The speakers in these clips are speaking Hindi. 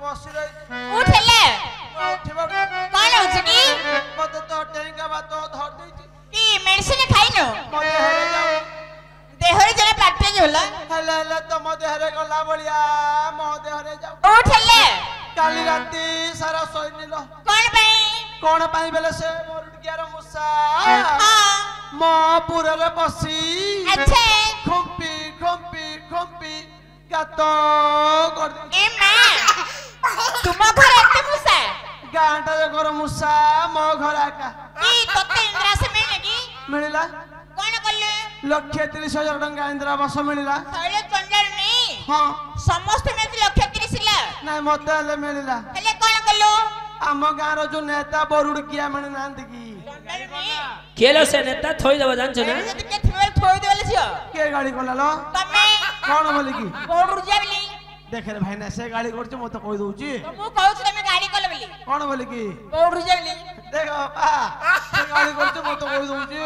बसी रही उठले उठिबा कौन होची की मते तो टेंगा बात धर देची की मेडिसिन खाइनो मते हेरे जाऊ देहरे जने प्लास्टिक होला हेले हेले तो मते हेरे गला बलिया मो देहरे जाऊ उठले काली राती सारा सोई निलो कौन पाई बेले से मोर उड़कियार मुसा हां मो पुररे बसी अच्छे खुंपी खुंपी खुंपी गातो कर दे ए मां तुम घर एते मुसा गांटा घर मुसा मो घर आका की तते इंद्रास मिले की मिलिला कौन करले 1,30,000 टंका इंदिरा आवास मिलिला थैले चंडल नहीं हां समस्त में 1,30,000 ला नहीं मते ले मिलिला हेले कौन करलो आम गाँव जो नेता बरुड़ किया मैंने ना की केलो से नेता थोई दबा जानछ ना थोई देले छियो के गाड़ी को लालो तमे कौन बोली की बोर्ड जाबली देखे रे भाई ना से गाड़ी करछ मत कहि दउची मु कहू छी तमे गाड़ी कल बोली कौन बोली की बोर्ड जाबली देख बापा से गाड़ी करछ मत कहि दउची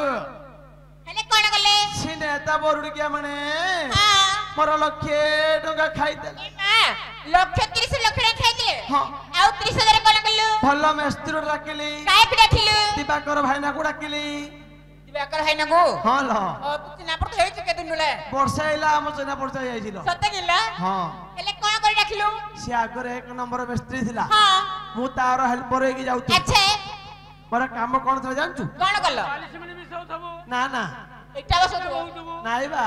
हेले कौन करले सी नेता बरुड़ किया माने हां मोर लक्षे टंका खाई दे मां लक्ष 30 लाख खाई दे हां आउ 30,000 कौन करलु भल्ला मेस्त्री डाकिली काय पे डाकिलु दिवाकर भाईना को डाकिली दिवाकर है ना गो हां ल चिना पड़ हेइ के दुनुले वर्षा आइला हम चिना पड़ जाइजिलो सत्य गिला हां हेले कौन कर डाकिलु से आगर एक नंबर मेस्त्री थिला हां मु तार हेल्पर होई जाउती अच्छे मोर काम कोन थला जानछु कौन करलो ना ना एटा बस नाई बा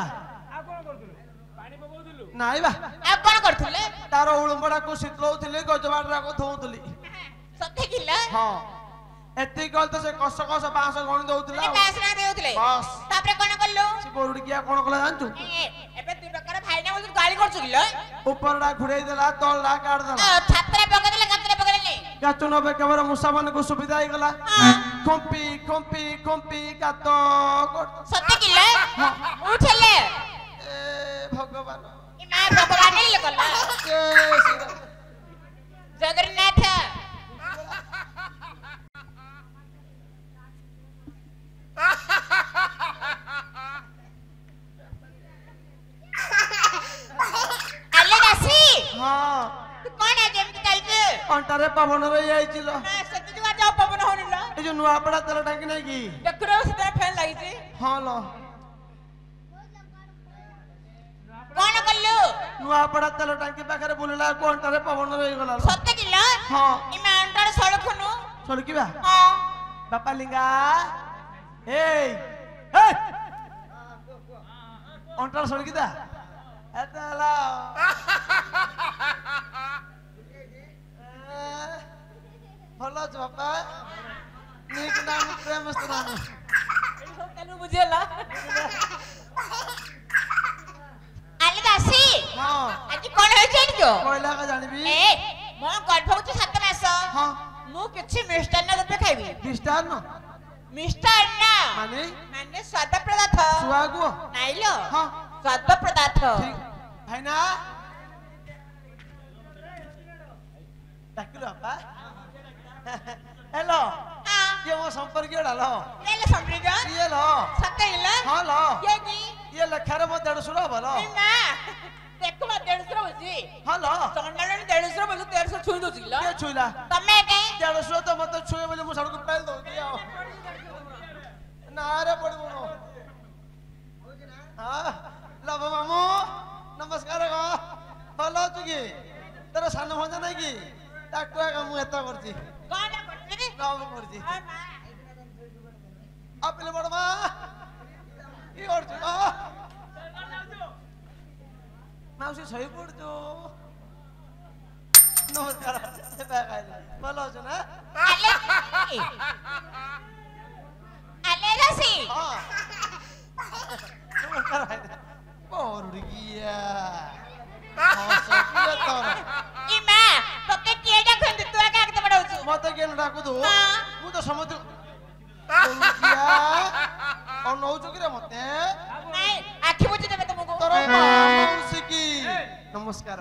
नाई बा आ कौन करथुले तार उळंबडा को सितलौथिले गजबाडरा को थौतली सत्य गिला हां एत्ती कल तो से कस कस बांस गणी दउतला ने पैसा ना देउतले बस तापरे कौन करलो से बोरुडकिया कोन कला जानछु एबे दिवाकर भाई ना बोल गाड़ी करछु गिला ऊपरडा घुड़ाई देला तळडा काट देला छात्रा पकड़ देले कतरे पकड़ ले गाचु नबे केवरा मुसा मन को सुविधा ही गला कंपी कंपी कंपी गातो सत्य गिला उठले ए भगवान ई मां भगवान ले गला जगन्नाथ अल्ले दासी हां तू कौन है जेम चल के अंटारे पवन रे आइचिलो मैं सत्य जुआ जाओ पवन होनिला ए जो नुआ पड़ा तेल टांकी नहीं की डकरो से फैन लागी छी हां लो कौन करलो नुआ पड़ा तेल टांकी पाखरे बुलला को अंटारे पवन रे गला सत्य गिला हां ई मैं अंटार सड़खनु सड़कीबा हां बापा लिंगा ए अंटार सड़कीदा एतला भलो छ बापा नीक नाम प्रेम स्नान तनु बुझेला अल्ले दासी हां आज कौन है जानियो कोइला का जानबी ए मो गर्भवती 7 मास हां मु किछि मिष्टान्न रूपे खाइबी दिस्तान मिष्टान्न माने माने स्वाद पदार्थ सुआगो नाइलो हां स्वाद पदार्थ ठीक भाईना डाकिलो बापा हेलो हां ये वो संपर्क डालो ले ले संप्रिगा ये लो सत्य गिला हां लो ये की ये लखर मो 150 बोलो ना देखो ना 150 बजी हां लो चंडालन 150 बजी 1300 छुई दो गिला के छुइला तमे के 150 तो मत छुए बोले मु सड़क पेल दो दिया ना रे पड़बो हां लो मामू नमस्कार गो भलो चुकी तेरा सान भंजा नहीं की डाक्टर का मु एता करची कौन करते नाम करची हां मां आपले बड़मा की करछु माउसी सही पड़छो नमस्कार से बागाइले भलो छ ना अले दासी हां नमस्कार भाई बोरुड़किया हां सकिया तोरा ई मां तते केडा खंद तू आके आके बडाउछु मते केन डाकु दो हां मु तो समुद्र बोरुड़किया और नौचु कि रे मते नहीं आखि बुझी देबे तुमको तोरा माउसी की नमस्कार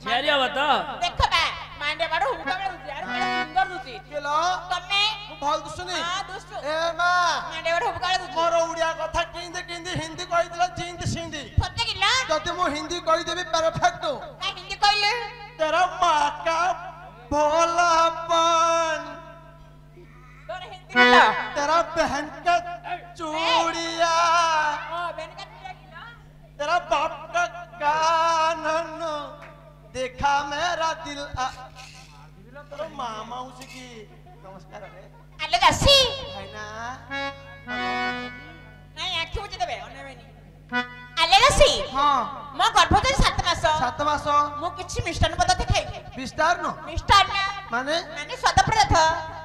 झेरिया बता देखो बा मांडे बाडू हुका बडा यार बड़ा सुंदर दुची केलो तमे भल दुसनी हां दुष्ट ए मां मांडे बाडू हुका दुची मोर उड़िया कथा किंदी किंदी हिंदी कहि दिला जिंद सिंदी सत्य गिला जति मु हिंदी कहि देबी परफेक्ट का हिंदी कहले तेरा माँ का भोलापन, तोर हिंदी बोलो तेरा बहन का चूड़िया, बहन का चूड़िया किलो तेरा बाप का कानन, देखा मेरा दिल तेरा मामा उसकी नमस्कार है आले दासी ना नहीं आखि बुझे देबे अनेबेनी आले दासी हाँ मो गर्भवती 7 मास 7 मास मो किछि मिष्टान पदार्थ खाइबे विस्तार नो मिष्टान माने स्वाद पदार्थ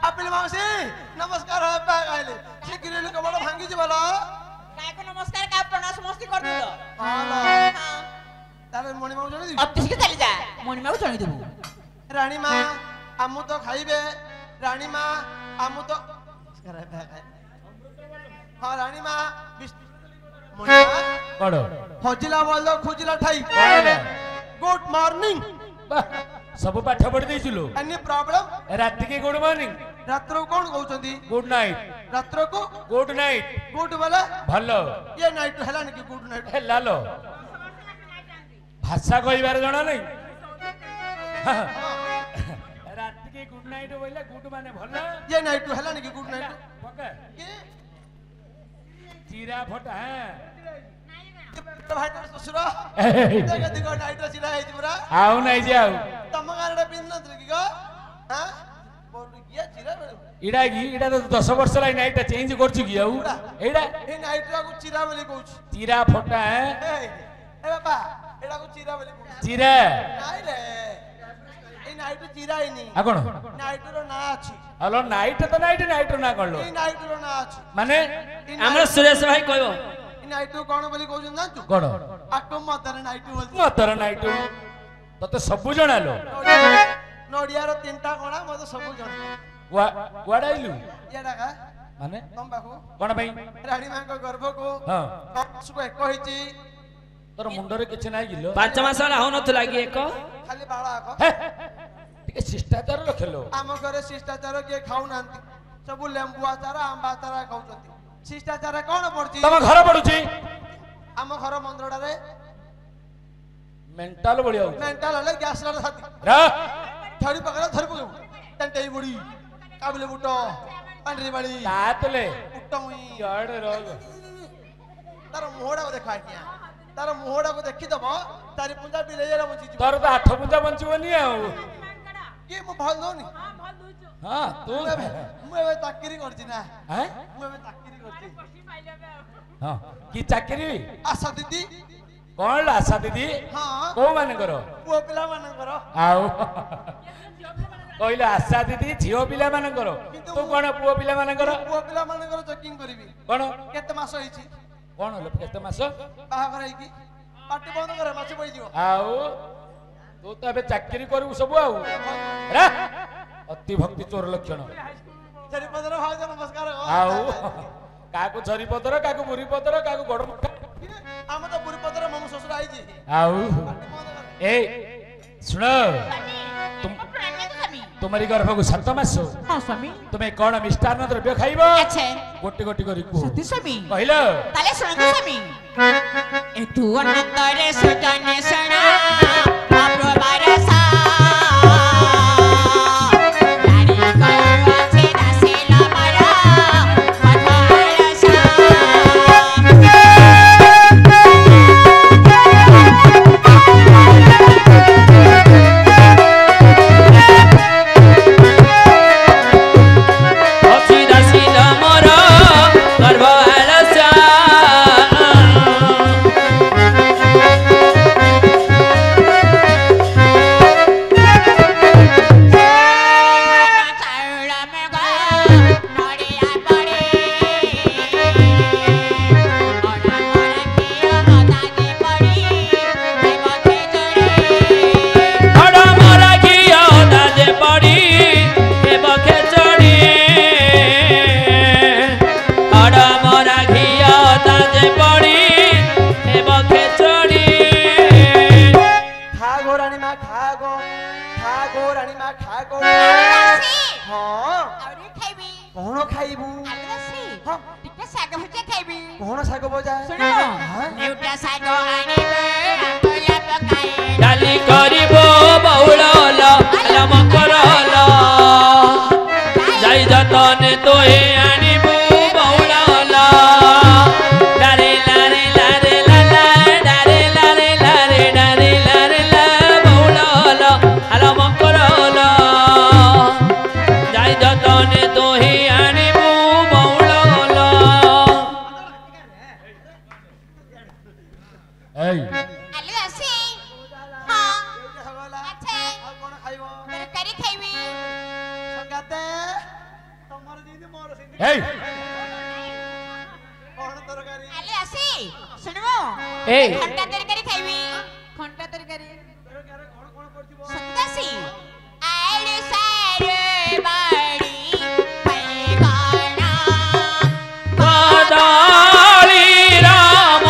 आपले मावशी नमस्कार है बा गाइले शिगिरे लोक बड़ भांगी जी बोलो काय को नमस्कार का प्रणाम समस्ती कर दो हां हां तारे मणि माऊ जणी अति के चली जा मणि माऊ जणी देबू रानी माँ आमु तो खाइबे रानी माँ आमु तो नमस्कार है बा गाइले हाँ रानी माँ मणि माँ कौन हजिला बोल दो खुजिला ठाई गुड मॉर्निंग सब पाठ पढ़ी देइछुलो एनी प्रॉब्लम रात के गुड मॉर्निंग रात्र को कौन कहउछंती गुड नाइट रात्र को गुड नाइट गुड बोले भलो ये नाइट हला नहीं गुड नाइट हे लालो भाषा कहिबार जणा नहीं रात के गुड नाइट बोले गुड माने भलो ये नाइट हला नहीं गुड नाइट पका ये चीरा फटा है भाई ससुर देखा देखो नाइट चिरा है पूरा आउ नहीं जाऊ तम गारडा पिन न की गो हां बोल किया चिरा इडा की इडा तो 10 वर्ष लाई नाइट चेंज करछु की आउ एडा ए नाइट रा को चिरा बोली कहूछ चीरा फटा है ए बाबा एडा को चिरा बोली कहूछ चीरा नाइ रे ए नाइट चिरा ही नहीं आ कोन नाइट रो ना अछि हलो नाइट तो नाइट नाइट ना करलो ए नाइट रो ना अछि माने हमरा सुरेश भाई कहबो नाइट कोन बोली कहूछ जानछु कोन आको मदर नाइट बोलती मतर नाइट तते सब जणालो नोडिया रो तीनटा कोणा मते सब जण वाडाइलु येडा का माने तम बाखो कोन भाई रानी मां को गर्भ को हां सुको एक होईची तोर मुंडरे किछ नाही गिलो 5 मास होला होन तो लागी एक खाली बाळा को टिके शिष्टाचार रखलो आम घरे शिष्टाचार के खाऊ नांती सब लेंबू आचार आंबा आचार खाउचंती शिष्टाचार कोन पड़ची तम घर पडुची आम घर मंदरडा रे मेंटल बढिया मेंटल हले गैस ला साथी रा थड़ी पकड़ थड़ी पकड़ टंटेई बुड़ी काबले बुटो पंडरी बाड़ी तातले उटमुई याड रोग तार मोहडा को देखा किया तार मोहडा को देखि दबो तारी पुंजा बिलेजरा मुची जी तोर तो 8 पुंजा बंचबनी आउ के मो भल दोनी हां तू मुए चाकरी करची ना हैं मुए चाकरी करची हां की चाकरी आशा दीदी कोन आशा दीदी हां को माने करो पुओ पिला माने करो आउ कहले आशा दीदी झियो पिला माने करो तू कोन पुओ पिला माने करो पुओ पिला माने करो चेकिंग करबी कोन केते मास होईची कोन होलो केते मास बाहागर हैकी पार्टी बंद करे माछ पई जिवो आउ तू तो अबे चाकरी करू सब आउ रा अति भक्ति चोर लक्षण चरी पदर भाई नमस्कार आउ काकू झरी पदर काकू बुरी पदर काकू गड़ आम तो पुरी पदर मम ससुर आईची आउ पार्टी बंद करे ए सुनो तुम तुम्हारी गर्भ को 7 मास हां स्वामी तुम्हें कौन मिष्टान्न द्रव्य खाइबो अच्छे गोटी गोटी करी को सती स्वामी कहलो ताले सुनो स्वामी ए तू अनंतरे सुजने सणा बाप्रो बारसा लाडी करवाचे दासेला मारा मठारसा सीधा सीधा मोरा गर्भ आलसा बड़ा मोरा किया दादे पड़ी के बखे चढ़ी बड़ा मोरा किया दादे पड़ी के बखे चढ़ी खा गो रानी मां खा गो रानी मां खा गो हां कोन खाइबू हां कोन साग बजा डाली करिबो बहुल ତରକାରୀ ଖାଇବି। ସଙ୍ଗାତେ ତମର ଯେମିତି ମୋର ସେମିତି। ହେଇ କଣ ତରକାରୀ? ଆଲେ ଆସି ଶୁଣିବ ଏଇ ଘଣ୍ଟା ତରକାରୀ ଖାଇବି। ଘଣ୍ଟା ତରକାରୀ ତରକାରୀ କଣ କଣ କରିଥିବ? ସତାସି ଆଳୁ ସାରୁ ବାଡ଼ି ବାଇଗଣ କଦଳୀ ରାମ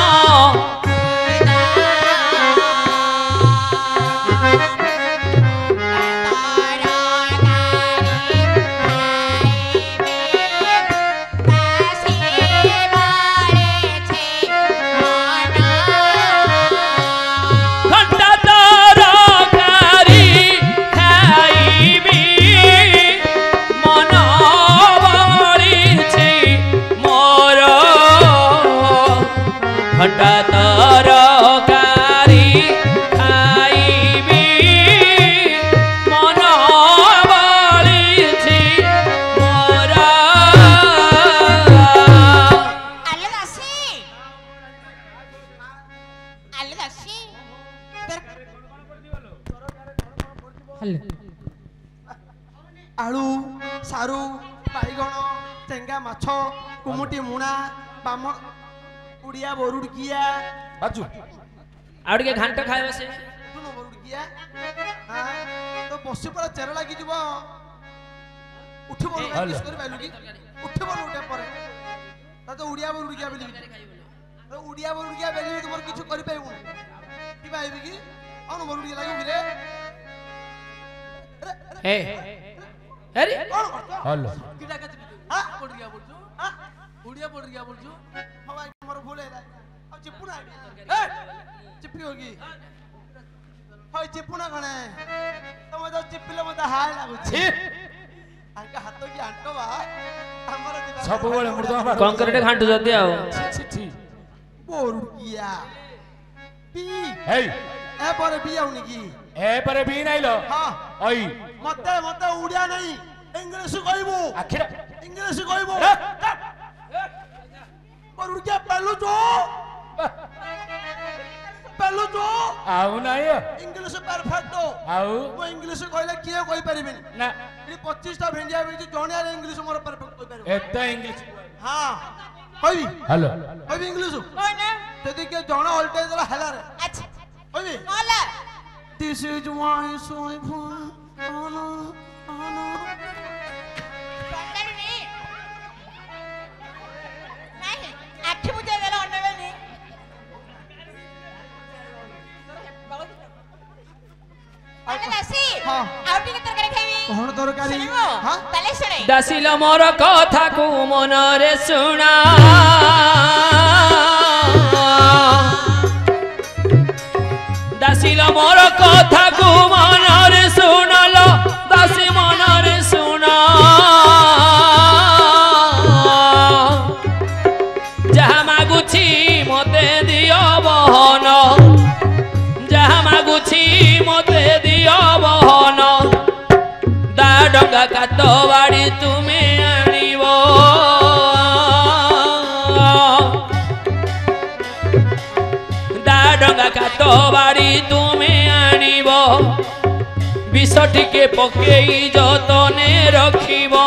ଘଣ୍ଟା ତରକାରୀ ଖାଇବି ମନ ବଳିଛି ମୋର ଘଣ୍ଟା ତରକାରୀ ଖାଇବି ମନ ବଳିଛି ମୋର ଆଳୁ ସାରୁ ବାଇଗଣ ଚେଙ୍ଗା ମାଛ କୁମୁଟି ମୁଣା ବାମ ଉଡିଆ ବରୁଡକିଆ ବାଜୁ ଆଉ ଟିକେ ଘାଣ୍ଟ ଖାଇବ ସେ ଶୁଣ ବରୁଡକିଆ ତ ବସି ପରା ଚେର ଲାଗିଯିବ ଉଠିବ ଇଂଲିଶ କରି ପାଇଲୁ କି ଉଠିବ ଉଠେ ପରେ ତା ତ ଉଡିଆ ବରୁଡକିଆ ବୋଲି ତ ଉଡିଆ ବରୁଡକିଆ ବେଲି ତୁମର କିଛି କରିପାରିବୁନି କି ପାଇବି କି ଅନ ବରୁଡକିଆ ଲାଗିବୁ ରେ ହେ ଆରେ କଣ କରୁଛ ହଲ କିଟା କାଚି ହାଁ ବରୁଡକିଆ बोलଛୁ हां उड़िया बरुडकिया बोलछु हवा हमर भूल है अब चिपुना ए चिपी होगी होय चिपुना कणे तम तो चिपिले मते हाय लागु छी अंका हाथ की आंटो बा हमर सब बेले मुर्दा मार कंकरेट घांटु जदी आउ छी छी बरुडकिया पी हेई ए पर बी आउनी की ए पर बी नाही लो हां ओई मते मते उड़िया नहीं इंग्लिश कहबो आखिर इंग्लिश कहबो बरुडकिया पहलू जो आउ नाही इंग्लिश परफेक्ट आउ मो इंग्लिश कहले किए कहि परिबेनी ना ए 25 टा भेंडिया बेची जणिया रे इंग्लिश मोर परफेक्ट कहि परिबो एता इंग्लिश हां कहबी हेलो कहबी इंग्लिश कोने जदी के जण अल्टे जरा हला रे अच्छा कहबी मोला this is why so I फॉर नो पकड़ नी नहीं आठ मुझे देला अन्नवे नी अरे दासी हां आउटी के तरकारी खाइबी कोन तरकारी सुनिबो हां तले सुने दासिल मोर कथा को मनरे सुना दासिल मोर कथा को मनरे सुनल दासी मनरे सुना जहा मागुछि मते दियो बहन जहा मागुछि मते दियो बहन दा डंगा कात बाड़ी तुमे आनिबो दा डंगा कात बाड़ी तुमे आनिबो विष टिके पकेई जतने रखिबो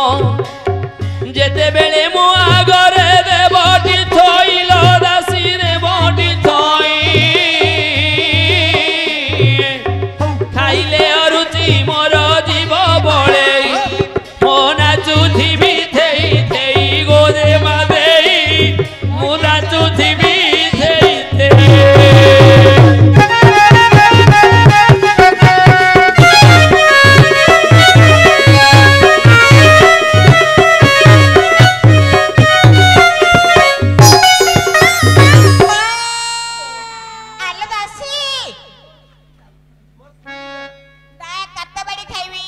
जेते बेले मो आगरे देवटी थइल दासी रे बटी थई खाइले अरुचि मोर जीव बळे मो नाचुथिबि थेई थेई गोदे मादेई मो नाचुथिबि थेई थेई आले दासी दा कत्ता बड़ी खाइबी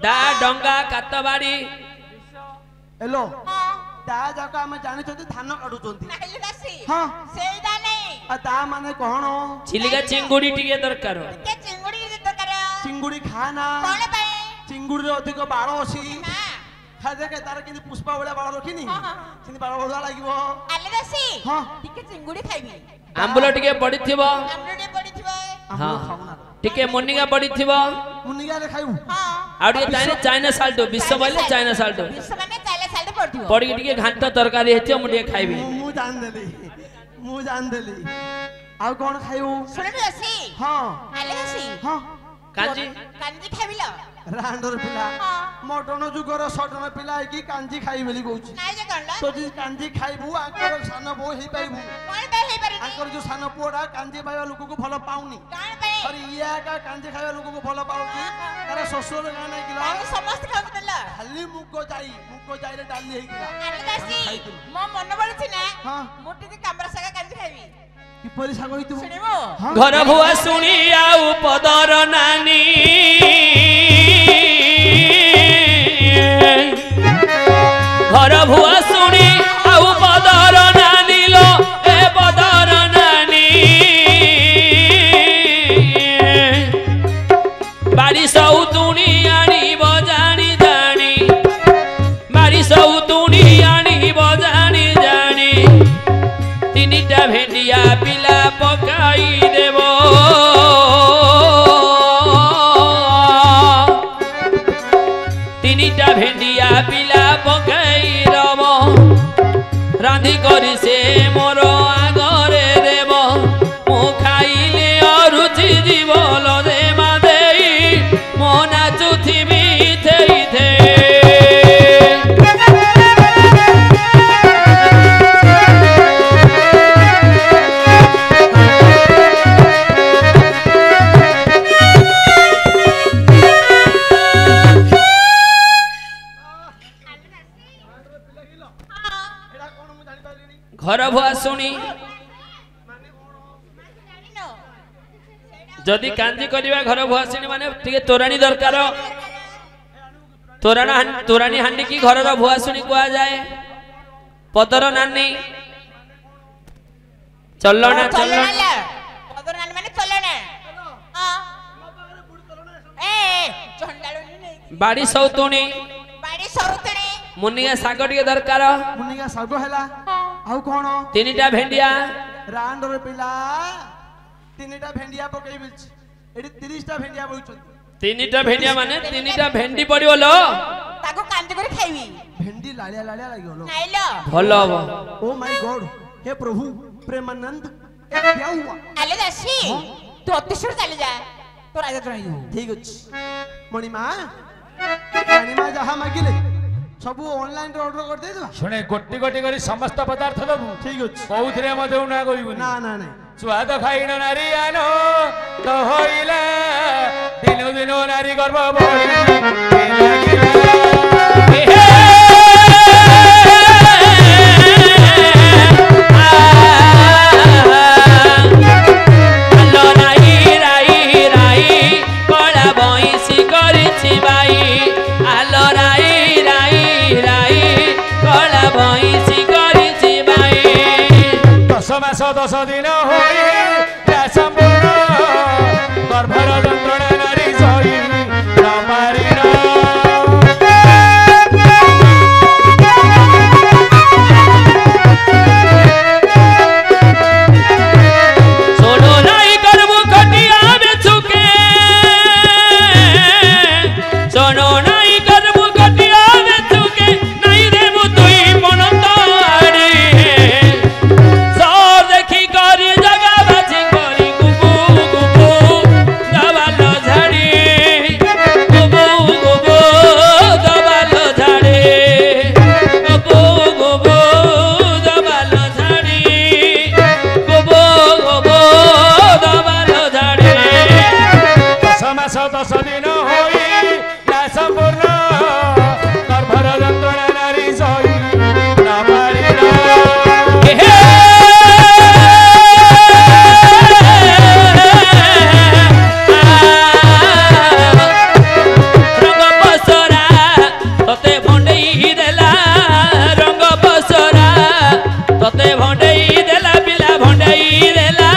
दा डंगा कातबाड़ी हेलो हां ता जाका हम जानि छथि धान काडु छथि नाइले दासी हां सेइदा नहीं आ ता माने कोन चिलिका चिंगुड़ी टिके दरकार के चिंगुड़ी रे तरकारी चिंगुड़ी खाना कोन पाए चिंगुड़ी रे अधिक बाळ अछि हां खादे के तार किनि पुष्पा बळा बाळ रखिनी हां हां सिनि बाळ बळा लागिवो आले दासी हां टिके चिंगुड़ी खाइबी आंबुल टिके पड़िथिबो हमरे पड़ी थिबा हम हां खाउना टिके मोनिका पड़िथिबो मुनिगा रे खाइबू हां आउ टिके चाइना चाइना साल्टो विश्व बोले चाइना साल्टो विश्व माने चाइना साल्ट पड़थियो पड़ी टिके घांटा तरकारी हेतियो मु टिके खाइबी मु जान देली आउ कोन खाइबू सुनबे असी हां आले असी हां कांजी कांजी खाबिलो रांडर पिला हां मटन जुगर सटन पिला की कांजी खाई बेली कहूची नाइ जे गणला तो जी कांजी खाइबू आकर सान बो हेई पाइबू कोन बे हे पारिनी आकर जो सान पोडा कांजी पाइबा लोक को भलो पाउनी कान बे अरे इया का कांजी खाइबा लोक को भलो पाउची तारा ससुर गाना नहीं किला हम समस्त खाउतला खाली मुको जाई रे डाली हेई किला आले दासी मो मन बळछि ना हां मोटी के कामरा सागा कांजी खाइबी कि परी साग होई तू सुनिबो घर भुआ शुणी आउ पदर नानी घर भुआ शुणी आउ पदर नानी लो ए पदर नानी बाड़ी सौतुणी आनी बजानी जानी बाड़ी सौतुणी आनी बजानी जानी तीनिटा भेंडिया पिला पकाई देव तीनिटा भेंडिया पिला पकाई दब रांधि करी से मोर आगरे देव मु खाइले अरुचि जीवल दे मादेई मो नाचुथिबी थेई थे घर भुआ शुणी जदि कांजी करवा घर भुआ शुणी माने टिके तोराणी दरकार तोराणी हांडी की घर भुआ शुणी कुआ जाए पदर नानी चलना चलना पदर नानी माने चलना हां ए झंडालो नहीं बाड़ी सौतुणी बाड़ी सौतणी मुनिया साग टिके दरकार मुनिगा साग हैला आउ कोन तीनिटा भेंडिया रांडर पिला तीनिटा भेंडिया पकई बिलछ एडी 30 टा भेंडिया बोइछ तीनिटा भेंडिया माने तीनिटा भेंडी पड़ियो लो ताको कांजी करे खाइबी भेंडी लालिया लालिया लागियो नाइलो भलो हबो ओ माय गॉड हे प्रभु प्रेमानंद ए क्या हुआ आले दासी तू अतिशय चले जा तो राजा रही ठीक अछि मणिमा जहा मागिले सब ऑनलाइन रे ऑर्डर कर दे दबा शुणे गोटी गोटी करी समस्त पदार्थ दबु ठीक अछि कोउथरे मते उना करिबुनी ना ना ना स्वाद खाइन नारी आनो तो होइला दिनो दिनो नारी गर्भ बढी मास 10 दिन होई संपूर्ण गर्भर यंत्रणा नारी सही नारी सोनो नाई करबू कटिया बेचुके सोनो नाई करबू कटिया बेचुके नहीं देबू तुई मनताड़ी देखी करी जगा बाजी करी गुबू गुबू दबालो झाड़ी गुबू गुबू दबालो झाड़ी गुबू गुबू दबालो झाड़ी गुबू गुबू दबालो झाड़ी 10 मास 10 दिन होई संपूर्ण गर्भर यंत्रणा नारी सही नारी तते भंडेई देला पिला भंडेई देला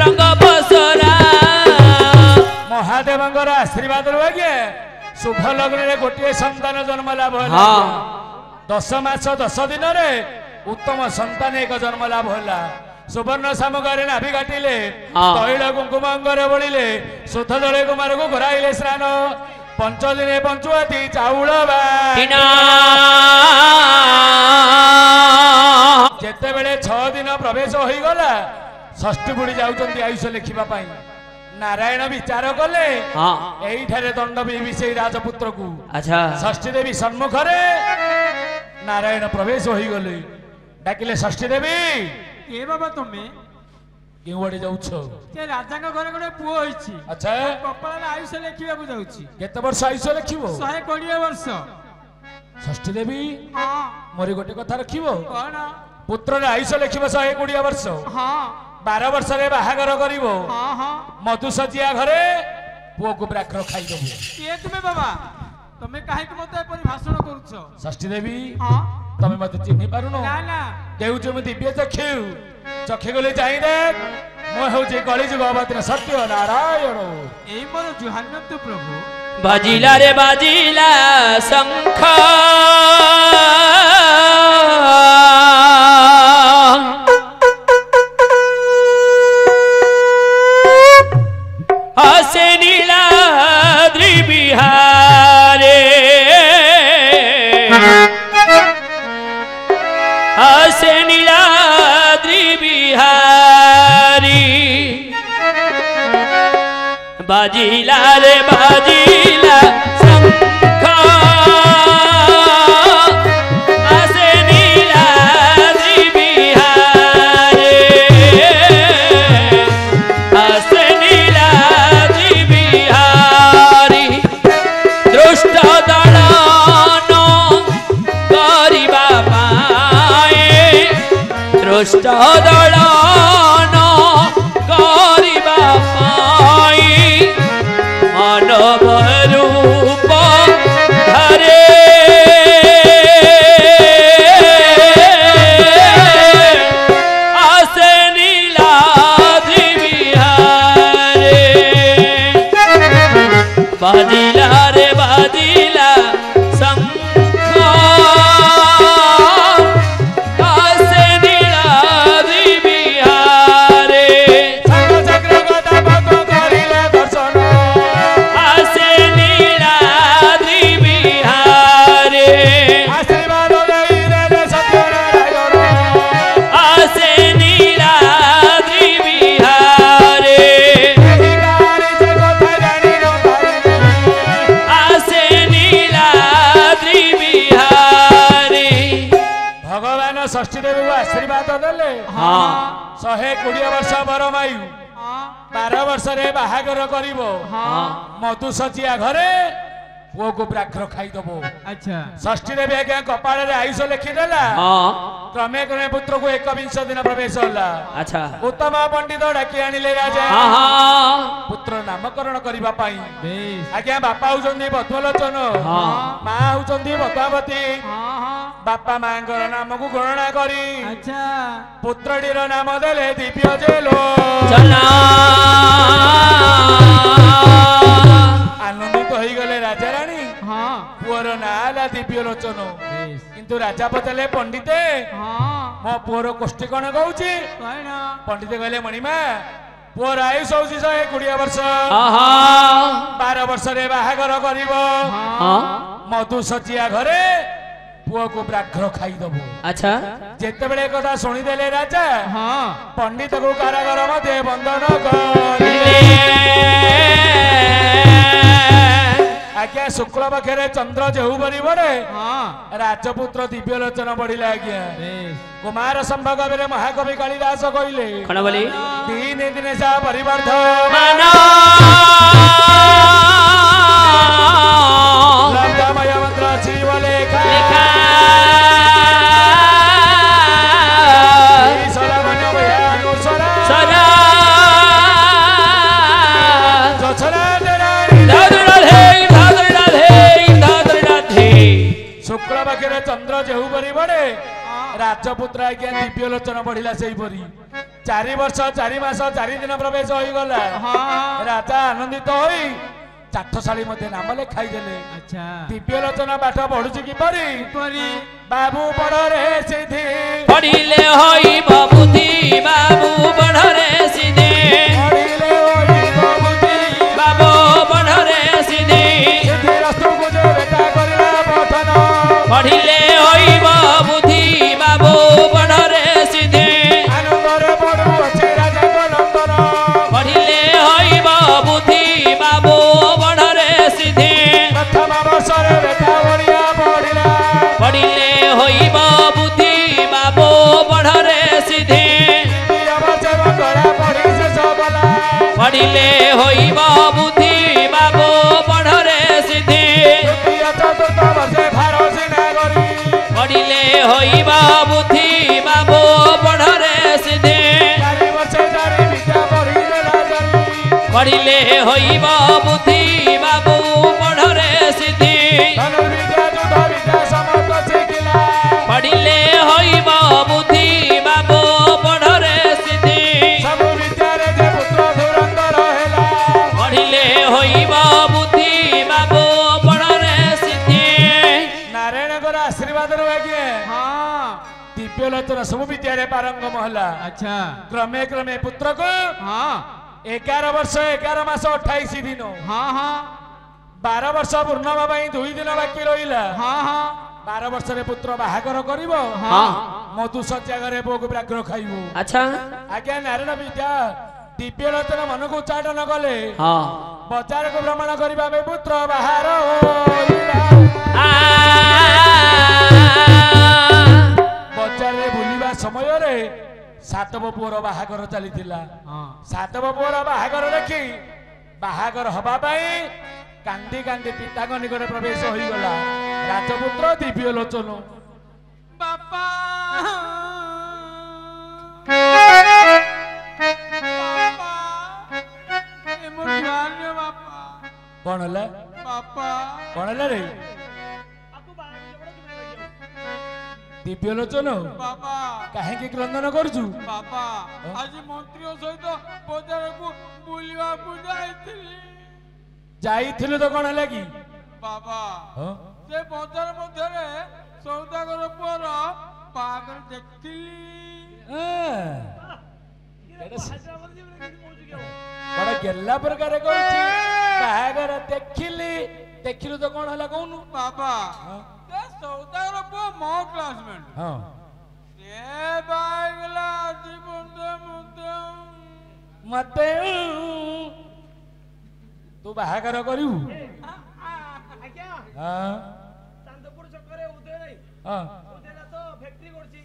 रंग बसरा महादेवंकर आशीर्वाद रहे शुभ लग्न रे गोटे संतान जन्म लाभ होला हां 10 मास 10 दिन रे उत्तम संतान एक जन्म लाभ होला सुवर्ण सामगारे नाभि काटिले हाँ। तैल कुंकुम अंगरे बोलिले सुध दले कुमार को घराइले स्नान 5 दिने पंचुआती चाउल किना जेते बेले 6 दिन प्रवेश होई गला षष्ठी बुड़ी जाउचंती आयुष लेखिबा पाई नारायण विचार कले हाँ एई ठारे दंड विषय राजपुत्र को अच्छा षष्ठी देवी सम्मुखरे नारायण प्रवेश होई गले डाकिले षष्ठी देवी ए बाबा तुमे केउ आडे जाउछ के राजा का घरे गोटे पुओ होईची अच्छा कपाल आयुष लेखिबा को जाउची केते वर्ष आयुष लेखिबो 120 वर्ष षष्ठी देवी हां मोरी गोटे कथा रखिबो कोन पुत्र रे आयुष लेखिबो 120 वर्ष हां 12 वर्ष रे बाहागर करिवो हां हां मधु सजिया घरे पुओ को ब्राखर खाई देबो के तुमे बाबा तुमे काहे के मते परि भाषण करूछ षष्ठी देवी हां तमे मते चिन्हि पारुनो ना ना देउ तुम दिव्य चक्षु चक्षु गले चाहि दे मो होजे कलिजुग अवतार सत्य नारायण एई मोर जुहान्नत प्रभु बाजिला रे बाजिला शंख हसे नीलाद्रि बिहारे हसे नीलाद्रि बिहारी बाजिला रे बाजिला शंख हसे नीलाद्रि बिहारे हसे नीलाद्रि बिहारी दृष्ट दलन करिबा पाए दृष्ट दलन करिबा पाई मानव रूप धरे आसे नीलाद्रि बिहारे बाजिला रे बाजिला शंख आसे नीलाद्रि बिहारे चक्र गदा पग करिले दर्शन आसे नीलाद्रि बिहारे आशीर्वाद देई रे सत्य नारायण आसे नीलाद्रि बिहारे अधिकारी से कथा जानी न पारे आसे नीलाद्रि बिहारे भगवान षष्ठी देवी को आशीर्वाद देले हाँ 120 वर्ष बरमायु हां 12 वर्ष रे बाहागर करिवो हां मधु सचिया घरे पुओ को ब्राखर खाई दबो अच्छा षष्ठी देवी आज्ञा कपाल रे आयुष लिखि देला हाँ क्रमे क्रमे पुत्र को 21 दिन प्रवेश होला अच्छा उत्तम पंडित डाकी आनिले राजा हाँ हाँ पुत्र नामकरण करिबा पाई बेस आज्ञा बापा होचंदी बद्मलोचन हाँ मां होचंदी पद्मावती हां हां बापा मांगर नाम को गणना करी अच्छा पुत्रटीर नाम देले दिव्य जेलो चला आनंदित होई गले राजा रानी हां पुअर नाला दिव्य लोचन बेस किंतु राजा पचारे पंडिते हां मो पुअर कोष्ठी कण कहूची कहना पंडित कहले मणिमा पुअर आयुष होची 120 वर्ष आहा 12 वर्ष रे बाहागर करिवो हाँ मधु सचिया घरे पुओ को ब्राघ्र खाई दबो अच्छा जेते बेले कथा सुनी देले राजा हां पंडित को कारागार मध्ये बंधन करिले आज्ञा शुक्ल पक्षरे चंद्र जेहु बरी बड़े हां राजपुत्र दिव्य लोचन बढ़िले आज्ञा बेस कुमार संभव रे महाकवि कालिदास कहले कौन बोली दिन दिन सा परिवर्ध माना लब्धमय मंत्र शिव लेखा लेखा सलमन भयानुसरा सरा जछरा शुक्ल पक्षरे चंद्र जेहु बरी बड़े राजपुत्र आज्ञा दिव्य लोचन बढ़िला से परी 4 वर्ष 4 मास 4 दिन प्रवेश होई गला हां राजा आनंदित होई चाठशाली मते नाम लेखाई देले अच्छा दिव्य लोचन पाठ पढुची कि परी परी बाबू पढ़रे सिद्धि पढ़िले होइब बुद्धि बाबू बढ़रे सिद्धि पढ़िले होइब बुद्धि बाबू बढ़रे सिद्धि सिद्धि रस्तु गुजे बेटा करिला पठन पढ़िले होइब बुद्धि बाबू बढ़रे सिद्धि आनंदरे पढ़ु अछि राजा नंदन पढ़िले होइब बुद्धि बाबू बढ़रे सिद्धि प्रथम वर्षरे बेटा बढिया पढ़िला पढ़िले होइब बुद्धि बाबू बढ़रे सिद्धि द्वितीय वर्षे बंगला पढ़ि शेष कला पढ़िले होइब बुद्धि बाबू बढ़रे सिद्धि तृतीय चतुर्थ वर्षे फारसी नागरी पढ़िले होइब बुद्धि बाबू बढ़रे सिद्धि चारि वर्षे चारि विद्या पढ़िले राजरी पढ़िले होइब बुद्धि बाबू बढ़रे सिद्धि धनुर्विद्या युद्ध विद्या समस्त शिखिला पढ़िले होइब बुद्धि बाबू बढ़रे सिद्धि सब विद्यारे जे पुत्र धुरंधर हेला पढ़िले होइब बुद्धि बाबू बढ़रे सिद्धि नारायणଙ୍କର ଆଶୀର୍ବାଦରୁ ଆଜ୍ଞା हाँ ଦିବ୍ୟ ଲୋଚନ ସବୁ ବିଦ୍ୟାରେ ପାରଙ୍ଗମ ହେଲା अच्छा କ୍ରମେ କ୍ରମେ ପୁତ୍ରକୁ हाँ 11 ବର୍ଷ 11 ମାସ 28 ଦିନ हाँ हाँ 12 ବର୍ଷ ପୂର୍ଣ୍ଣ ହେବା ପାଇଁ 2 ଦିନ ବାକି ରହିଲା हाँ हाँ 12 ବର୍ଷରେ ପୁତ୍ର ବାହାଘର କରିବ ହଁ ମଧୁଶଯ୍ୟା ଘରେ ପୁଅକୁ ବ୍ୟାଘ୍ର ଖାଇବ ଆଚ୍ଛା ଆଜ୍ଞା ନାରାୟଣ ବିଦ୍ୟା ଦିବ୍ୟ ଲୋଚନ ମନକୁ ଉଚ୍ଚାଟନ କଲେ ହଁ ବଜାରକୁ ଭ୍ରମଣ କରିବା ପାଇଁ ପୁତ୍ର ବାହାର ହୋଇଲା। ବଜାରରେ ବୁଲିବା ସମୟରେ ସାତବ ପୁଅର ବାହାଘର ଚାଲିଥିଲା हाँ ସାତବ ପୁଅର ବାହାଘର ଦେଖି ବାହାଘର ହବା ପାଇଁ କାନ୍ଦି କାନ୍ଦି ପିତାଙ୍କ ନିକଟରେ ପ୍ରବେଶ ହୋଇଗଲା ରାଜପୁତ୍ର ଦିବ୍ୟ ଲୋଚନ बापा बापा କଣ ହେଲା बापा କଣ ହେଲା ରେ ଦିବ୍ୟ ଲୋଚନ बापा କାହିଁକି କ୍ରନ୍ଦନ କରୁଛୁ बापा आज मंत्री सहित बजार को बुलवा ଯାଇଥିଲୁ ତ କଣ ହେଲା କି बाबा ହଁ? से बजार मध्य सौदागर पुअर बागर देखिली ବଡ ଗେଲା ପ୍ରକାର କହୁଛି ବାହାଘର ଦେଖିଲି ଦେଖିଲୁ ତ କଣ ହେଲା କହୁନୁ बाबा ହଁ? से सौदागर पुअ मो क्लासमेट ହଁ से बागला जीवन मुद्दा ମତେ ତୁ ବାହାଘର କରିବୁ ଆଜ୍ଞା ହଁ ଚାନ୍ଦପୁର ଛକରେ ଉଦୟ ନାହିଁ ହଁ ଉଦୟଟା ତ ଫ୍ୟାକ୍ଟ୍ରି କରୁଛି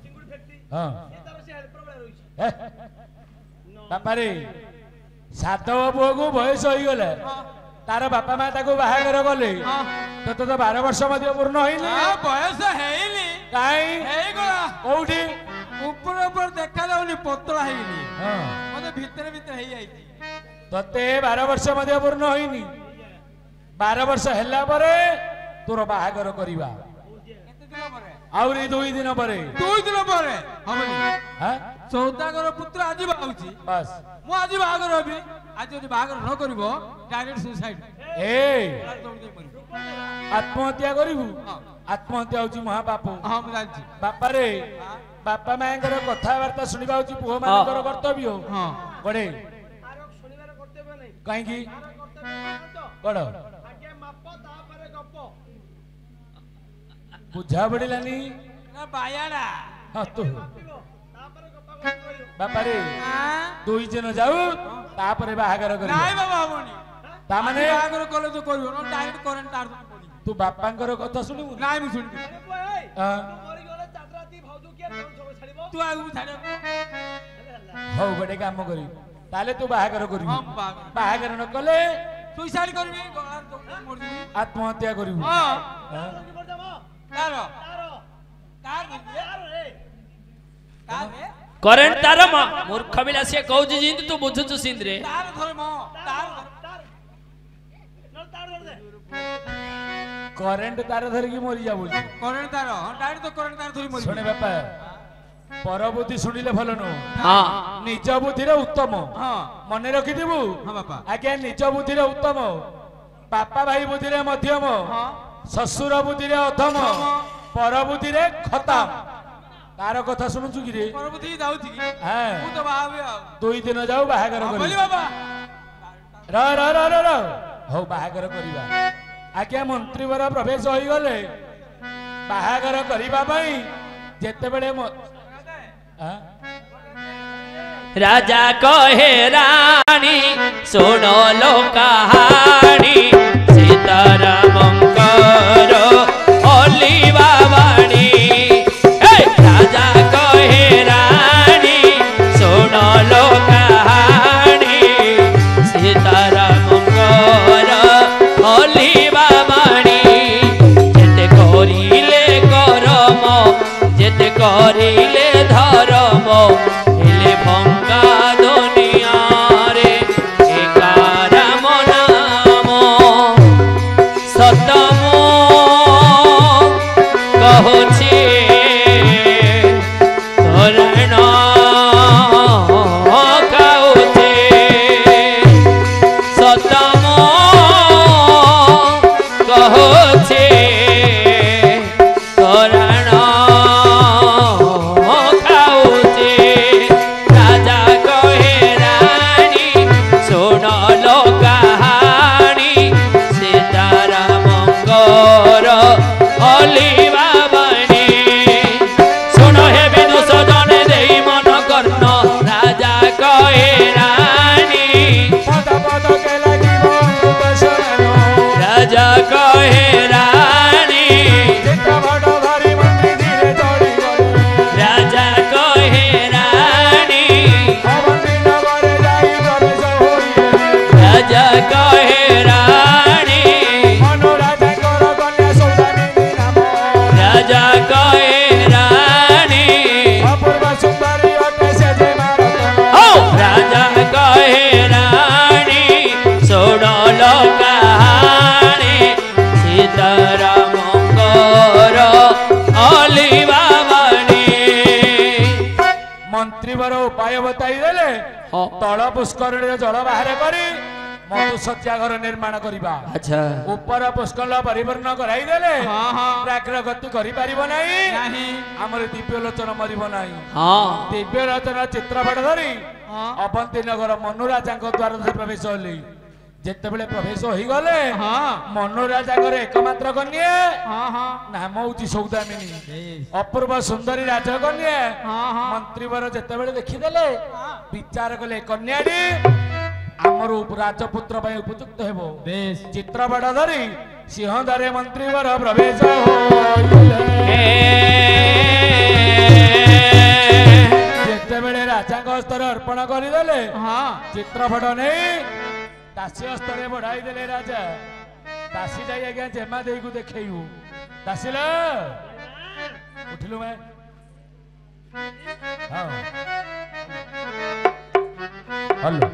ଚିଙ୍ଗୁଡି ଫ୍ୟାକ୍ଟ୍ରି ହଁ ସେ ତାର ସେ ହେଲ୍ପର ଭଳିଆ ରହିଛି ହେ, ବାପାରେ ସାଧବ ପୁଅକୁ ବୟସ ହେଇଗଲା ତାର ବାପା ମା ତାକୁ ବାହାଘର କଲେ ତତେ ତ 12 ବର୍ଷ ମଧ୍ୟ ପୂର୍ଣ୍ଣ ହେଇନି बयस है କାଇଁ ହେଇଗଲା କୋଉଠି ଉପର ଉପର ଦେଖା ଯାଉନି ପତଳା ହେଇନି ହଁ ମତେ ଭିତରେ ଭିତରେ ହେଇଯାଇଛି ତତେ 12 ବର୍ଷ ମଧ୍ୟ ପୂର୍ଣ୍ଣ ହେଇନି 12 ବର୍ଷ ହେଲା ପରେ ତୋର ବାହାଘର କରିବା କେତେ ଦିନ ପରେ ଆହୁରି 2 ଦିନ ପରେ 2 ଦିନ ପରେ ହବନି ହଁ ସୌଦାଗର ପୁତ୍ର ଆଜି ବାହାଉଛି ବାସ୍ ମୁଁ ଆଜି ବାହାଘର ହେବି ଆଜି ଯଦି ବାହାଘର ନ କରିବ ଡାଇରେକ୍ଟ ସୁସାଇଡ ଏ ଆତ୍ମହତ୍ୟା କରିବୁ ଆତ୍ମହତ୍ୟା ହଉଛି ମହାପାପ ହଁ ମୁଁ ଜାଣିଛି ବାପାରେ ବାପା ମାଙ୍କର କଥାବାର୍ତ୍ତା ଶୁଣିବା ହଉଛି ପୁଅ ମାନଙ୍କର କର୍ତ୍ତବ୍ୟ ହଁ ବଡେ ତାର ଶୁଣିବାର କର୍ତ୍ତବ୍ୟ ନାହିଁ କାହିଁକି ତାର କର୍ତ୍ତବ୍ୟ କଣ ଆଜ୍ଞା ମାପ ତାପରେ ଗପ ବୁଝା ପଡିଲାନି ନା ବାୟାଡା ହଁ ତୁ ତାପରେ ଗପ କହିବ ବାପାରେ 2 ଦିନ ଯାଉ ତାପରେ ବାହାଘର ନାଇଁ କରିବା ବାବା ହବନି ତାମାନେ ବାହାଘର କଲେ ତ କରିବ ନା ଡାଇରେକ୍ଟ କରେଣ୍ଟ ତାର ପଡିବ ତୁ ବାପାଙ୍କର କଥା ଶୁଣିବୁ ନାଇଁ ମୁଁ ଶୁଣିବି ହଁ। ମରିଗଲେ ଚାଟା ରାତି ଭାଉଜ କିଏ ଛାଡ଼ିବ ତୁ ଆଗକୁ ଛାଡିବ ହଉ ଗୋଟେ କାମ କରିବୁ ତାହେଲେ ତୁ ବାହାଘର କରିବୁ ହଁ ମୁଁ ବାହାଘର ବାହାଘର ନ କଲେ ସୁଇସାଇଡ କରିବି ମରିଯିବି ଆତ୍ମହତ୍ୟା କରିବୁ ହଁ ହଁ? ତାର ତାର ତାର ତାର କରେଣ୍ଟ ତାର ମୂର୍ଖ ବିଲା ସିଏ କହୁଛି ଯେମିତି ତୁ ବୁଝୁଛୁ ସିନ୍ଧରେ ତାର ଧରେ ମ ତାର କରେଣ୍ଟ ତାର ଧରିକି ମରିଯା ବୋଲୁ କରେଣ୍ଟ ତାର ହଁ ଡାଇରେକ୍ଟ ତ କରେଣ୍ଟ ତାର ଧରି ମରିବି ଶୁଣେ ବାପା ପର ବୁଦ୍ଧି ଶୁଣିଲେ ଭଲ ନୁହଁ ହଁ ନିଜ ବୁଦ୍ଧିରେ ଉତ୍ତମ ହଁ ମନେ ରଖିଥିବୁ ହଁ ବାପା ଆଜ୍ଞା ନିଜ ବୁଦ୍ଧିରେ ଉତ୍ତମ ବାପା ଭାଇ ବୁଦ୍ଧିରେ ମଧ୍ୟମ ହଁ ଶ୍ୱଶୁର ବୁଦ୍ଧିରେ ଅଧମ परबुद्धि रे खतम तार कथा सुनुचु कि रे परबुद्धि जाउची कि हां मु तो बाहाबे आ 2 दिन जाऊ बाहागर बोली करी बाबा र र र र र हो बाहागर करिबा आज्ञा मंत्री वर प्रवेश होई गले बाहागर करिबा पई जेते बेले हां राजा कहे रानी सुनो लो कहानी सीतारामंकर ओलिवा वाणी राजा कहे रानी सुनो लो कहानी सीतारामंकर ओलिवा वाणी जेते करिले करम जेते करिले धर्म हेले भंगा दुनिया रे एकाराम नाम सतम कहुछे धरण खाउछे सतम कहुछे धरण खाउछे राजा कहे रानी सुन लो कहानी सीतारामंकर ओलिवा वाणी सुन हे विदुष जने देई मन कर्ण राजा कहे रानी पद पद के लागिबो अमृतसरनो राजा कहे रानी चित्रपट धरि मंत्री धीरे चढ़ी गले राजा कहे रानी अवंती नगर जाई प्रवेश होई राजा कहे रानी मनु राजाଙ୍କର कन्या सौदामिनी नाम राजा कहे रानी अपूर्व सुंदरी अटे से जे भारत ओ राजा कहे रानी सुन लो कहानी सीतारामंकर ओलिवा वाणी मंत्री वर उपाय बताई देले हाँ। तल पुष्करणीर जल बाहर करी मधु शଯ୍या घर निर्माण करिबा अच्छा ऊपर पुष्कल परिपूर्ण कराई देले हां हां प्राग्र गति करि परिबो नाही नाही हमर दिव्य लोचन मरिबो नाही हाँ दिव्य लोचन चित्रपट धरी हां अवंती नगर मनु राजाଙ୍କ द्वार धरि प्रवेश होली जेतेबेले प्रवेश होई गले हां मनु राजाଙ୍କର एकमात्र कन्या हां हां नाम होची सौदामिनी अपूर्व सुंदरी राजकन्या हां हां मंत्री वर जेतेबेले देखिदेले विचार कले कन्याटी आमर राजपुत्र ପାଇଁ उपयुक्त हेबो बेश चित्रपट धरी सिंहदारे मंत्री वर प्रवेश होइले जेतेबेले राजाଙ୍କ हस्ତରେ अर्पण କରିदेले हां चित्रपट नहीं दासी हस्तरे बढ़ाई देले राजा दासी जाई आज्ञा जेमा देई को देखैउ दासीला उठिलु मैं हां हल्लो